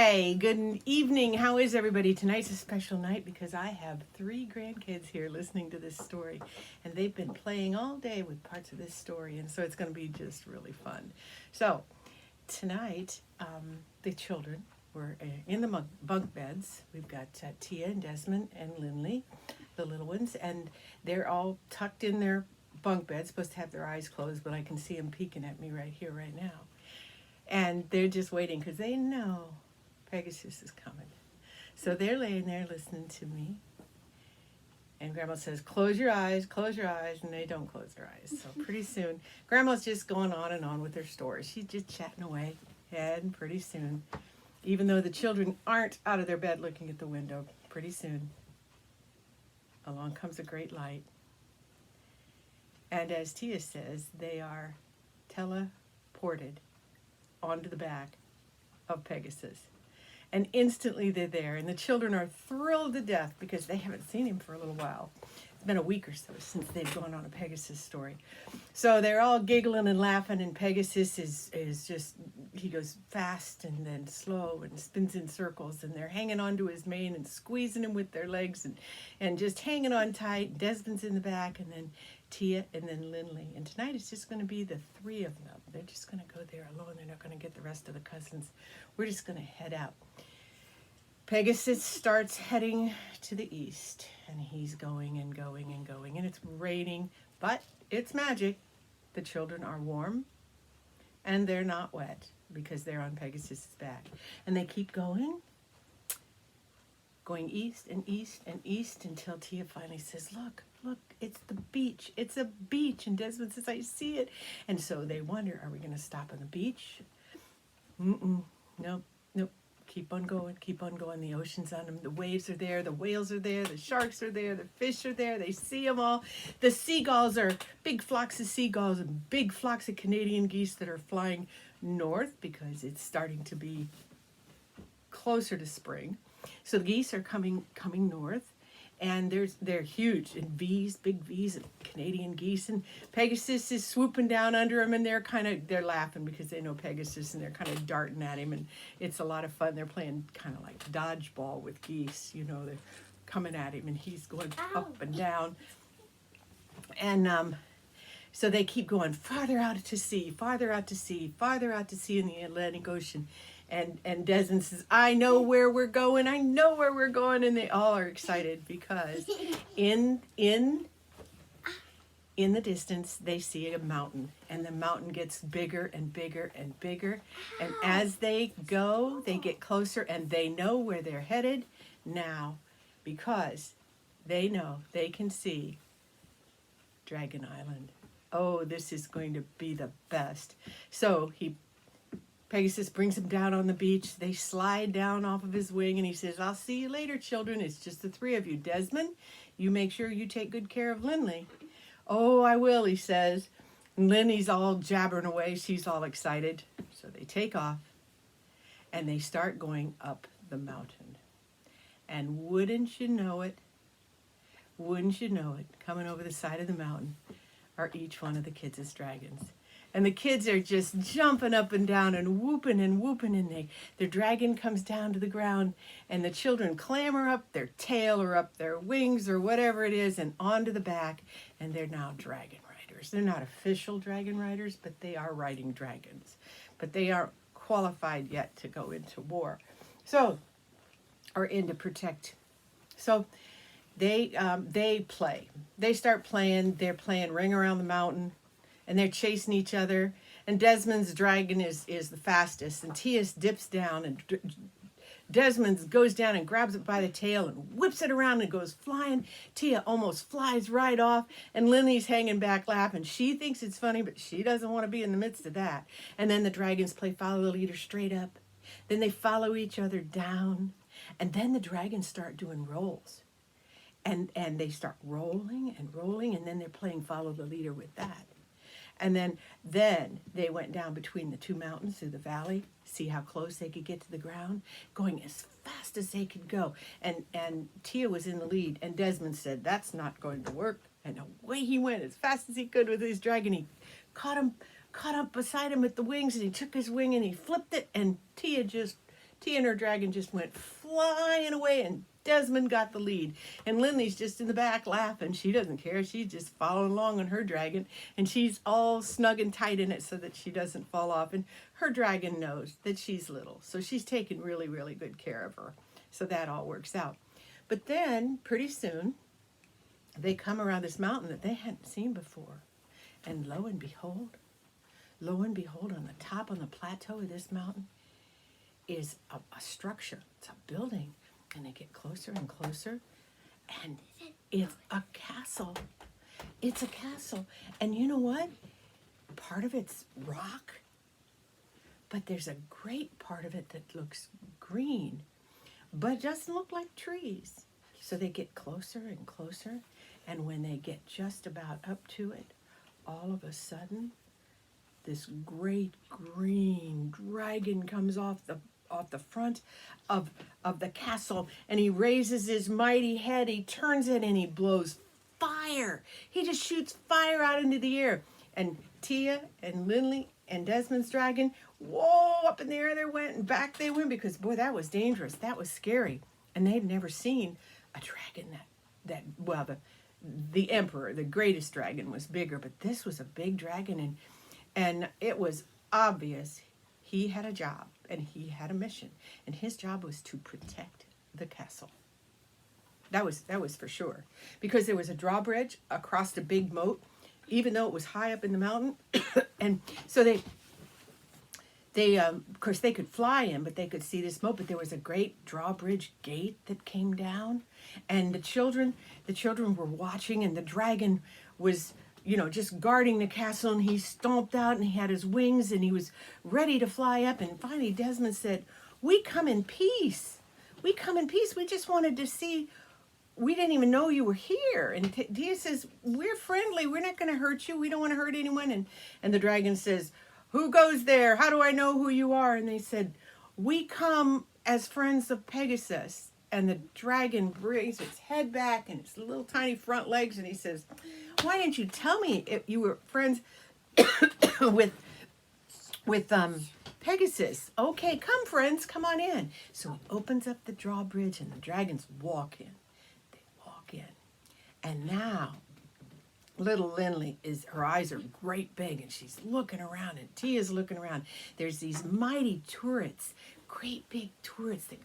Hi, good evening. How is everybody? Tonight's a special night because I have 3 grandkids here listening to this story, and they've been playing all day with parts of this story, and so it's going to be just really fun. So, tonight, the children were in the bunk beds. We've got Tia and Desmond and Lindley, the little ones, and they're all tucked in their bunk beds, supposed to have their eyes closed, but I can see them peeking at me right here, right now. And they're just waiting because they know Pegasus is coming. So they're laying there listening to me. And Grandma says, close your eyes, and they don't close their eyes. So pretty soon, Grandma's just going on and on with her story. She's just chatting away. And pretty soon, even though the children aren't out of their bed looking at the window, pretty soon, along comes a great light. And as Tia says, they are teleported onto the back of Pegasus. And instantly they're there, and the children are thrilled to death because they haven't seen him for a little while. It's been a week or so since they've gone on a Pegasus story. So they're all giggling and laughing, and Pegasus is just, he goes fast and then slow and spins in circles, and they're hanging onto his mane and squeezing him with their legs and just hanging on tight. Desmond's in the back, and then Tia, and then Lindley. And tonight it's just going to be the 3 of them. They're just going to go there alone. They're not going to get the rest of the cousins. We're just going to head out. Pegasus starts heading to the east, and he's going and going and going, and it's raining, but it's magic. The children are warm, and they're not wet because they're on Pegasus's back. And they keep going east and east and east until Tia finally says, look, it's the beach. It's a beach. And Desmond says, I see it. And so they wonder, are we going to stop on the beach? Nope. Keep on going. The ocean's on them. The waves are there. The whales are there. The sharks are there. The fish are there. They see them all. The seagulls are big flocks of seagulls and big flocks of Canadian geese that are flying north because it's starting to be closer to spring. So the geese are coming north. And they're huge in V's, big V's of Canadian geese. And Pegasus is swooping down under them, and they're laughing because they know Pegasus, and they're kind of darting at him, and it's a lot of fun. They're playing kind of like dodgeball with geese, they're coming at him, and he's going up and down. And so they keep going farther out to sea in the Atlantic Ocean. And Desmond says, I know where we're going, and they all are excited because in the distance they see a mountain, and the mountain gets bigger and bigger and bigger, and as they go, they get closer, and they know where they're headed now because they know they can see Dragon Island. Oh, this is going to be the best. So Pegasus brings him down on the beach. They slide down off of his wing, and he says, I'll see you later, children. It's just the 3 of you. Desmond, you make sure you take good care of Lindley. Oh, I will, he says. And Lindley's all jabbering away. She's all excited. So they take off, and they start going up the mountain. And wouldn't you know it, coming over the side of the mountain are each one of the kids as dragons. And the kids are just jumping up and down and whooping, and their dragon comes down to the ground, and the children clamber up their tail or up their wings or whatever it is and onto the back, and they're now dragon riders. They're not official dragon riders, but they are riding dragons. But they aren't qualified yet to go into war. Or in to protect. So they play. They start playing. They're playing Ring Around the Mountain. And they're chasing each other. And Desmond's dragon is the fastest. And Tia dips down. And Desmond goes down and grabs it by the tail and whips it around and goes flying. Tia almost flies right off. And Lindley's hanging back laughing. She thinks it's funny, but she doesn't want to be in the midst of that. And then the dragons play follow the leader straight up. Then they follow each other down. And then the dragons start doing rolls. And they start rolling. And then they're playing follow the leader with that. And then they went down between the 2 mountains through the valley, see how close they could get to the ground, going as fast as they could go. And Tia was in the lead, and Desmond said, that's not going to work. And away he went as fast as he could with his dragon. He caught up beside him with the wings, and he took his wing and he flipped it, and Tia just Tia and her dragon just went flying away, and Desmond got the lead. And Lindley's just in the back laughing. She doesn't care. She's just following along on her dragon, and she's all snug and tight in it so that she doesn't fall off. And her dragon knows that she's little, so she's taking really, really good care of her. So that all works out. But then, pretty soon, they come around this mountain that they hadn't seen before. And lo and behold, on the top, on the plateau of this mountain, is a structure. It's a building. And they get closer and closer. And it's a castle. It's a castle. And you know what? Part of it's rock. But there's a great part of it that looks green. But doesn't look like trees. So they get closer and closer. And when they get just about up to it, all of a sudden, this great green dragon comes off the front of the castle, and he raises his mighty head, he turns it, and he blows fire. He just shoots fire out into the air. And Tia and Lindley and Desmond's dragon, whoa, up in the air they went, and back they went, because boy, that was dangerous. That was scary. And they'd never seen a dragon the emperor, the greatest dragon, was bigger, but this was a big dragon, and it was obvious he had a job and he had a mission, and his job was to protect the castle. That was for sure, because there was a drawbridge across the big moat, even though it was high up in the mountain, and so they of course they could fly in, but they could see this moat. But there was a great drawbridge gate that came down, and the children were watching, and the dragon was, just guarding the castle, and he stomped out, and he had his wings, and he was ready to fly up. And finally Desmond said, "We come in peace. We come in peace. We just wanted to see. We didn't even know you were here." And Tia says, "We're friendly. We're not going to hurt you. We don't want to hurt anyone." And the dragon says, "Who goes there? How do I know who you are?" And they said, "We come as friends of Pegasus." And the dragon brings its head back and its little tiny front legs, and he says, "Why didn't you tell me if you were friends with Pegasus? Okay, come friends, come on in." So he opens up the drawbridge, and the dragons walk in. They walk in. And now little Lindley, her eyes are great big, and she's looking around, and Tia's looking around. There's these mighty turrets, great big turrets that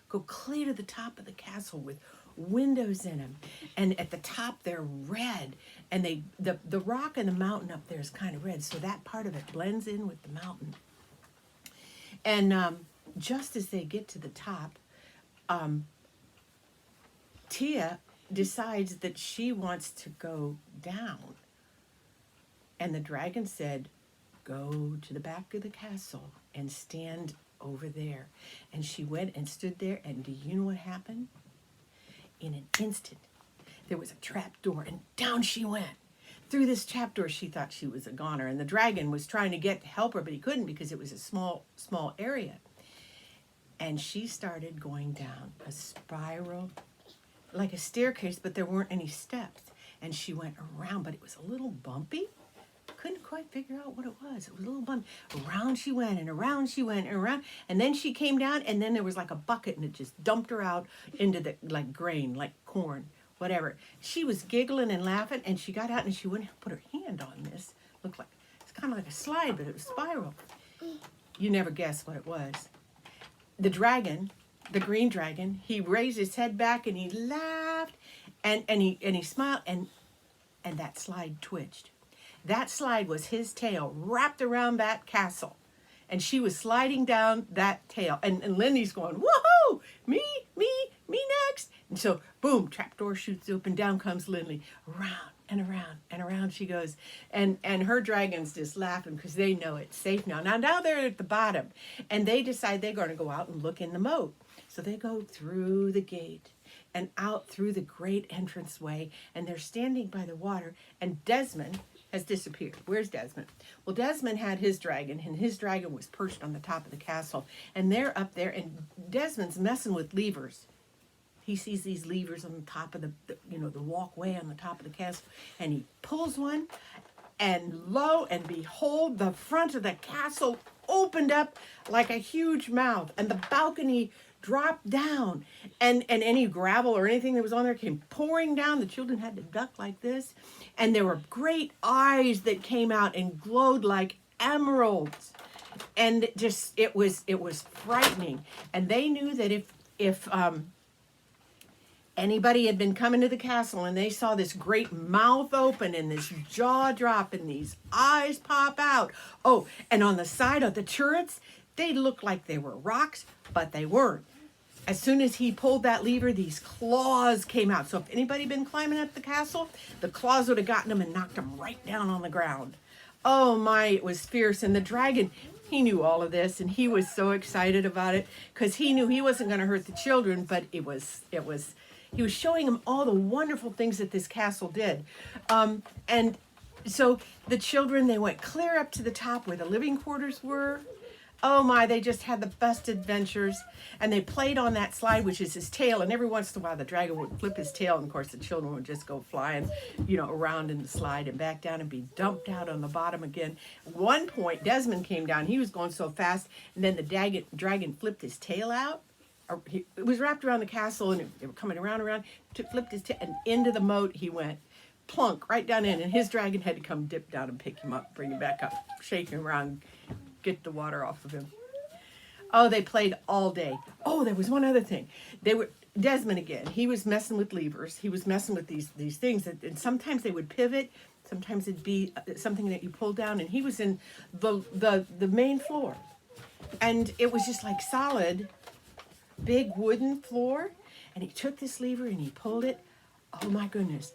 go clear to the top of the castle with windows in them. And at the top they're red, and the rock and the mountain up there is kind of red, so that part of it blends in with the mountain. And just as they get to the top, Tia decides that she wants to go down. And the dragon said, "Go to the back of the castle and stand over there." And she went and stood there, and do you know what happened? In an instant, there was a trap door, and down she went. Through this trap door, she thought she was a goner, and the dragon was trying to help her, but he couldn't because it was a small area. And she started going down a spiral, like a staircase, but there weren't any steps. And she went around, but it was a little bumpy. Couldn't quite figure out what it was. It was a little bumpy. Around she went, and around she went, and around. And then she came down, and then there was like a bucket, and it just dumped her out into the grain, like corn, whatever. She was giggling and laughing, and she got out, and she went and put her hand on this. Looked like, it's kind of like a slide, but it was spiral. You never guess what it was. The dragon, the green dragon, he raised his head back, and he laughed, and he smiled, and that slide twitched. That slide was his tail wrapped around that castle. And she was sliding down that tail. And Lindy's going, "Woohoo! Me next!" And so, boom, trapdoor shoots open, down comes Lindley. Around and around and around she goes. And her dragon's just laughing because they know it's safe now. Now they're at the bottom. And they decide they're going to go out and look in the moat. So they go through the gate and out through the great entranceway. And they're standing by the water. And Desmond has disappeared. Where's Desmond? Well, Desmond had his dragon, and his dragon was perched on the top of the castle. And they're up there, and Desmond's messing with levers. He sees these levers on the top of the walkway on the top of the castle, and he pulls one, and lo and behold, the front of the castle opened up like a huge mouth, and the balcony dropped down, and any gravel or anything that was on there came pouring down. The children had to duck like this, and there were great eyes that came out and glowed like emeralds, and it was frightening. And they knew that if anybody had been coming to the castle and they saw this great mouth open and this jaw drop and these eyes pop out, oh, and on the side of the turrets, they looked like they were rocks, but they weren't. As soon as he pulled that lever, these claws came out. So if anybody had been climbing up the castle, the claws would have gotten them and knocked them right down on the ground. Oh my, it was fierce. And the dragon, he knew all of this, and he was so excited about it because he knew he wasn't going to hurt the children, but he was showing them all the wonderful things that this castle did. And so the children, they went clear up to the top where the living quarters were. Oh my, they just had the best adventures. And they played on that slide, which is his tail. And every once in a while, the dragon would flip his tail. And of course, the children would just go flying, around in the slide and back down and be dumped out on the bottom again. At one point, Desmond came down. He was going so fast. And then the dragon flipped his tail out. It was wrapped around the castle, and they were coming around, flipped his tail, and into the moat he went. Plunk, right down in. And his dragon had to come dip down and pick him up, bring him back up, shake him around, get the water off of him. Oh, they played all day. Oh, there was one other thing. Desmond again, he was messing with levers. He was messing with these things. And sometimes they would pivot. Sometimes it'd be something that you pull down. And he was in the main floor. And it was just like solid, big wooden floor. And he took this lever and he pulled it. Oh my goodness.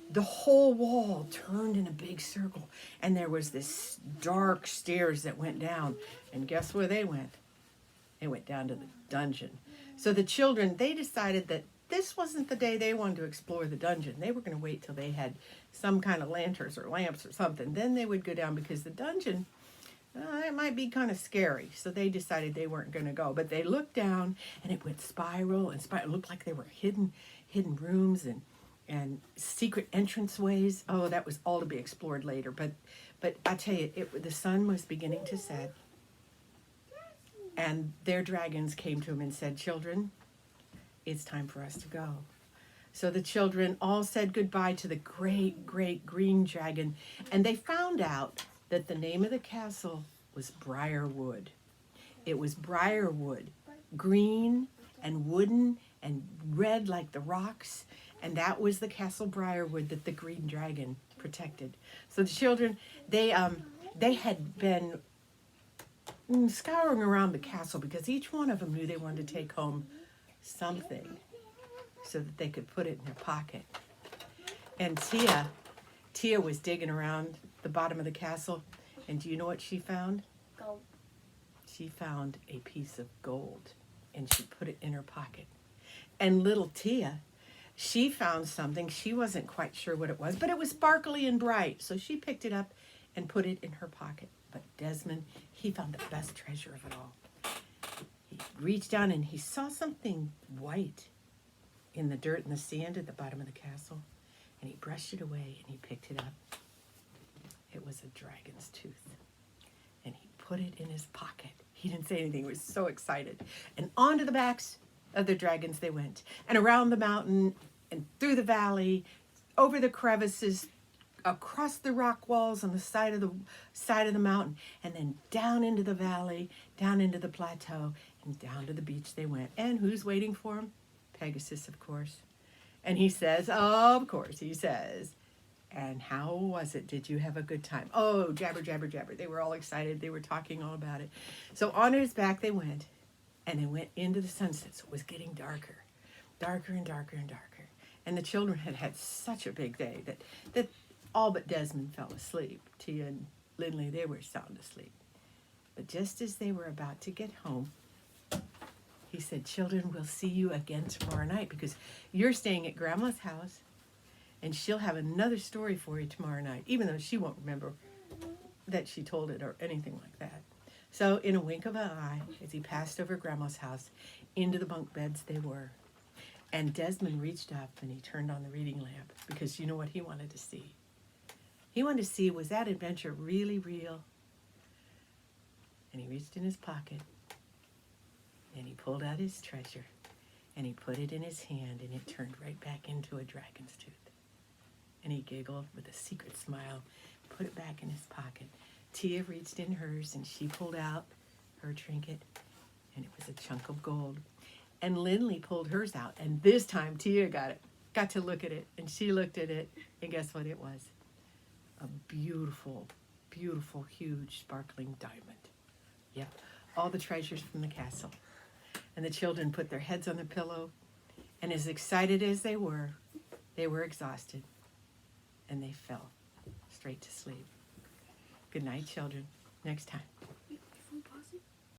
The whole wall turned in a big circle, and there was this dark stairs that went down. And guess where they went? They went down to the dungeon. So the children, they decided that this wasn't the day they wanted to explore the dungeon. They were going to wait till they had some kind of lanterns or lamps or something. Then they would go down, because the dungeon, it might be kind of scary. So they decided they weren't going to go. But they looked down, and it went spiral and spiral. It looked like there were hidden rooms and secret entranceways. Oh, that was all to be explored later. But I tell you, the sun was beginning to set, and their dragons came to him and said, "Children, it's time for us to go." So the children all said goodbye to the great, great green dragon, and they found out that the name of the castle was Briarwood. It was Briarwood, green and wooden and red like the rocks. And that was the castle Briarwood that the green dragon protected. So the children, they had been scouring around the castle, because each one of them knew they wanted to take home something so that they could put it in their pocket. And Tia was digging around the bottom of the castle, and do you know what she found? Gold. She found a piece of gold, and she put it in her pocket. And little Tia, she found something. She wasn't quite sure what it was, but it was sparkly and bright. So she picked it up and put it in her pocket. But Desmond, he found the best treasure of it all. He reached down and he saw something white in the dirt and the sand at the bottom of the castle. And he brushed it away and he picked it up. It was a dragon's tooth. And he put it in his pocket. He didn't say anything. He was so excited. And onto the backs of the dragons they went, and around the mountain and through the valley, over the crevices, across the rock walls on the side of the mountain, and then down into the valley, down into the plateau, and down to the beach they went. And who's waiting for them? Pegasus, of course. And he says, of course, he says, "And how was it? Did you have a good time?" Oh, jabber, jabber, jabber. They were all excited. They were talking all about it. So on his back they went. And they went into the sunset, so it was getting darker and darker and darker. And the children had had such a big day that all but Desmond fell asleep. Tia and Lindley, they were sound asleep. But just as they were about to get home, he said, "Children, we'll see you again tomorrow night, because you're staying at Grandma's house, and she'll have another story for you tomorrow night," even though she won't remember that she told it or anything like that. So in a wink of an eye, as he passed over Grandma's house, into the bunk beds they were. And Desmond reached up and he turned on the reading lamp, because you know what he wanted to see? He wanted to see, was that adventure really real? And he reached in his pocket, and he pulled out his treasure, and he put it in his hand, and it turned right back into a dragon's tooth. And he giggled with a secret smile, put it back in his pocket. Tia reached in hers, and she pulled out her trinket, and it was a chunk of gold. And Lindley pulled hers out, and this time Tia got to look at it, and she looked at it, and guess what it was? A beautiful, beautiful, huge, sparkling diamond. Yep, all the treasures from the castle. And the children put their heads on the pillow, and as excited as they were exhausted, and they fell straight to sleep. Good night, children. Next time.